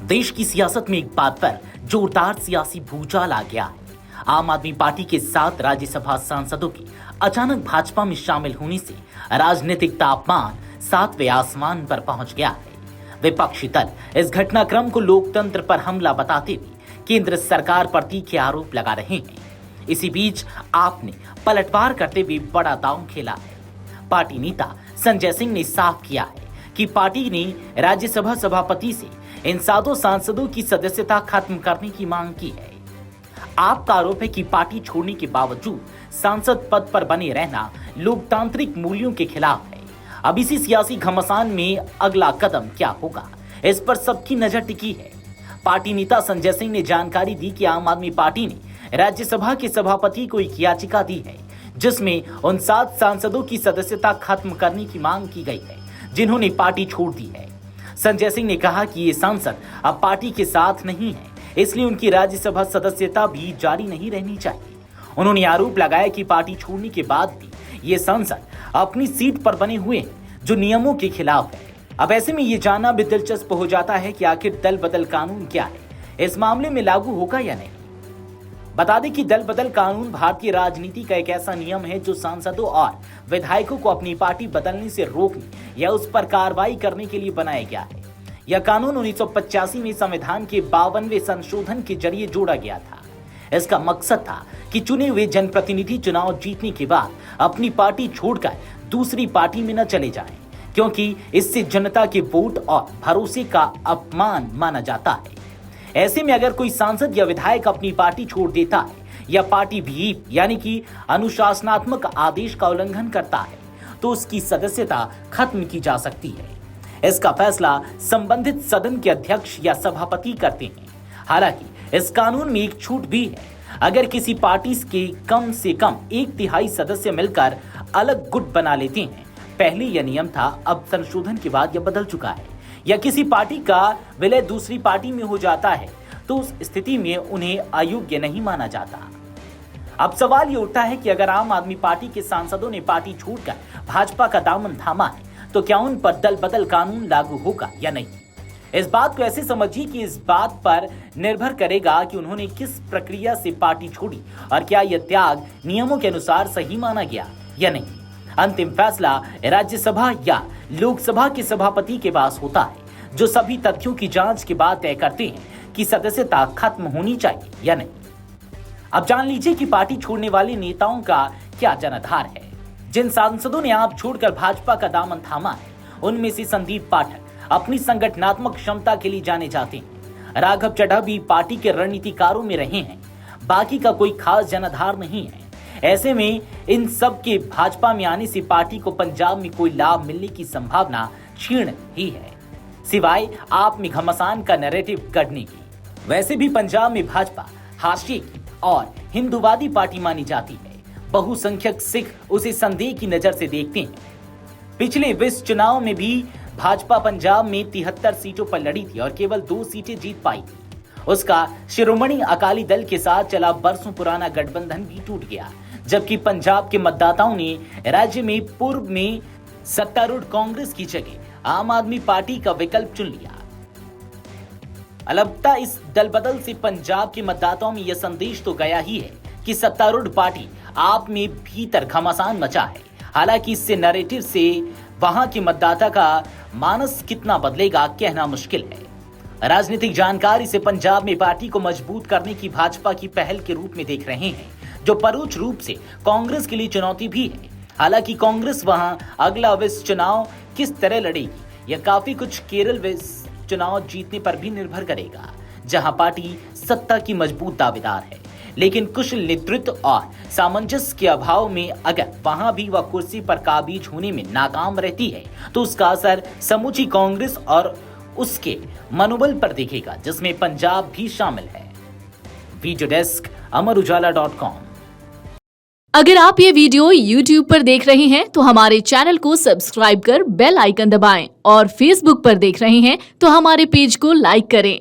देश की सियासत में एक बात पर जोरदार सियासी भूचाल आ गया है। आम आदमी पार्टी के 7 राज्यसभा सांसदों के अचानक भाजपा में शामिल होने से राजनीतिक तापमान 7वें आसमान पर पहुंच गया है। विपक्षी दल इस घटनाक्रम को लोकतंत्र पर हमला बताते हुए केंद्र सरकार पर तीखे आरोप लगा रहे हैं। इसी बीच आपने पलटवार करते हुए बड़ा दांव खेला है। पार्टी नेता संजय सिंह ने साफ किया है कि पार्टी ने राज्यसभा सभापति से इन 7 सांसदों की सदस्यता खत्म करने की मांग की है। आपका आरोप है कि पार्टी छोड़ने के बावजूद सांसद पद पर बने रहना लोकतांत्रिक मूल्यों के खिलाफ है। अब इसी सियासी घमासान में अगला कदम क्या होगा, इस पर सबकी नजर टिकी है। पार्टी नेता संजय सिंह ने जानकारी दी कि आम आदमी पार्टी ने राज्यसभा के सभापति को एक याचिका दी है, जिसमें उन 7 सांसदों की सदस्यता खत्म करने की मांग की गई है, जिन्होंने पार्टी छोड़ दी है। संजय सिंह ने कहा कि ये सांसद अब पार्टी के साथ नहीं है, इसलिए उनकी राज्यसभा सदस्यता भी जारी नहीं रहनी चाहिए। उन्होंने आरोप लगाया कि पार्टी छोड़ने के बाद भी ये सांसद अपनी सीट पर बने हुए हैं, जो नियमों के खिलाफ है। अब ऐसे में ये जानना भी दिलचस्प हो जाता है कि आखिर दल बदल कानून क्या है, इस मामले में लागू होगा या नहीं। बता दें कि दल बदल कानून भारतीय राजनीति का एक ऐसा नियम है जो सांसदों और विधायकों को अपनी पार्टी बदलने से रोकने या उस पर कार्रवाई करने के लिए बनाया गया है। यह कानून 1985 में संविधान के 52वें संशोधन के जरिए जोड़ा गया था। इसका मकसद था कि चुने हुए जनप्रतिनिधि चुनाव जीतने के बाद अपनी पार्टी छोड़कर दूसरी पार्टी में न चले जाएं, क्योंकि इससे जनता के वोट और भरोसे का अपमान माना जाता है। ऐसे में अगर कोई सांसद या विधायक अपनी पार्टी छोड़ देता है या पार्टी व्हीप यानी कि अनुशासनात्मक आदेश का उल्लंघन करता है, तो उसकी सदस्यता खत्म की जा सकती है। इसका फैसला संबंधित सदन के अध्यक्ष या सभापति करते हैं। हालांकि इस कानून में एक छूट भी है। अगर किसी पार्टी के कम से कम 1/3 सदस्य मिलकर अलग गुट बना लेते हैं, पहले यह नियम था, अब संशोधन के बाद यह बदल चुका है, या किसी पार्टी का विलय दूसरी पार्टी में हो जाता है, तो उस स्थिति में उन्हें अयोग्य नहीं माना जाता। अब सवाल ये उठता है कि अगर आम आदमी पार्टी के सांसदों ने पार्टी छोड़कर भाजपा का दामन थामा है, तो क्या उन पर दल बदल कानून लागू होगा या नहीं। इस बात को ऐसे समझिए कि इस बात पर निर्भर करेगा कि उन्होंने किस प्रक्रिया से पार्टी छोड़ी और क्या यह त्याग नियमों के अनुसार सही माना गया या नहीं। अंतिम फैसला राज्यसभा या लोकसभा के सभापति के पास होता है, जो सभी तथ्यों की जांच के बाद तय करते हैं कि सदस्यता खत्म होनी चाहिए या नहीं। अब जान लीजिए कि पार्टी छोड़ने वाले नेताओं का क्या जनाधार है। जिन सांसदों ने आप छोड़कर भाजपा का दामन थामा है, उनमें से संदीप पाठक अपनी संगठनात्मक क्षमता के लिए जाने जाते हैं। राघव चड्ढा भी पार्टी के रणनीतिकारों में रहे हैं। बाकी का कोई खास जनाधार नहीं है। ऐसे में इन सब के भाजपा में आने से पार्टी को पंजाब में कोई लाभ मिलने की संभावना क्षीण ही है, सिवाय आप में घमासान का नैरेटिव गढ़ने की। वैसे भी पंजाब में भाजपा हाशिए की और हिंदूवादी पार्टी मानी जाती है। बहुसंख्यक सिख उसे संदेह की नजर से देखते हैं। पिछले विस चुनाव में भी भाजपा पंजाब में 73 सीटों पर लड़ी थी और केवल 2 सीटें जीत पाई थी। उसका शिरोमणि अकाली दल के साथ चला बरसों पुराना गठबंधन भी टूट गया, जबकि पंजाब के मतदाताओं ने राज्य में पूर्व में सत्तारूढ़ कांग्रेस की जगह आम आदमी पार्टी का विकल्प चुन लिया। अलबत्ता इस दल बदल से पंजाब के मतदाताओं में यह संदेश तो गया ही है कि सत्तारूढ़ पार्टी आप में भीतर घमासान मचा है। हालांकि इससे नैरेटिव से वहां के मतदाता का मानस कितना बदलेगा कहना मुश्किल है। राजनीतिक जानकार इसे पंजाब में पार्टी को मजबूत करने की भाजपा की पहल के रूप में देख रहे हैं, जो परोक्ष रूप से कांग्रेस के लिए चुनौती भी है। हालांकि कांग्रेस वहां अगला विस चुनाव किस तरह लड़ेगी, यह काफी कुछ केरल विस चुनाव जीतने पर भी निर्भर करेगा, जहां पार्टी सत्ता की मजबूत दावेदार है। लेकिन कुशल नेतृत्व और सामंजस्य के अभाव में अगर वहां भी वह कुर्सी पर काबिज होने में नाकाम रहती है, तो उसका असर समूची कांग्रेस और उसके मनोबल पर दिखेगा, जिसमें पंजाब भी शामिल है। Video desk amarujala.com। अगर आप ये वीडियो YouTube पर देख रहे हैं तो हमारे चैनल को सब्सक्राइब कर बेल आइकन दबाएं और Facebook पर देख रहे हैं तो हमारे पेज को लाइक करें।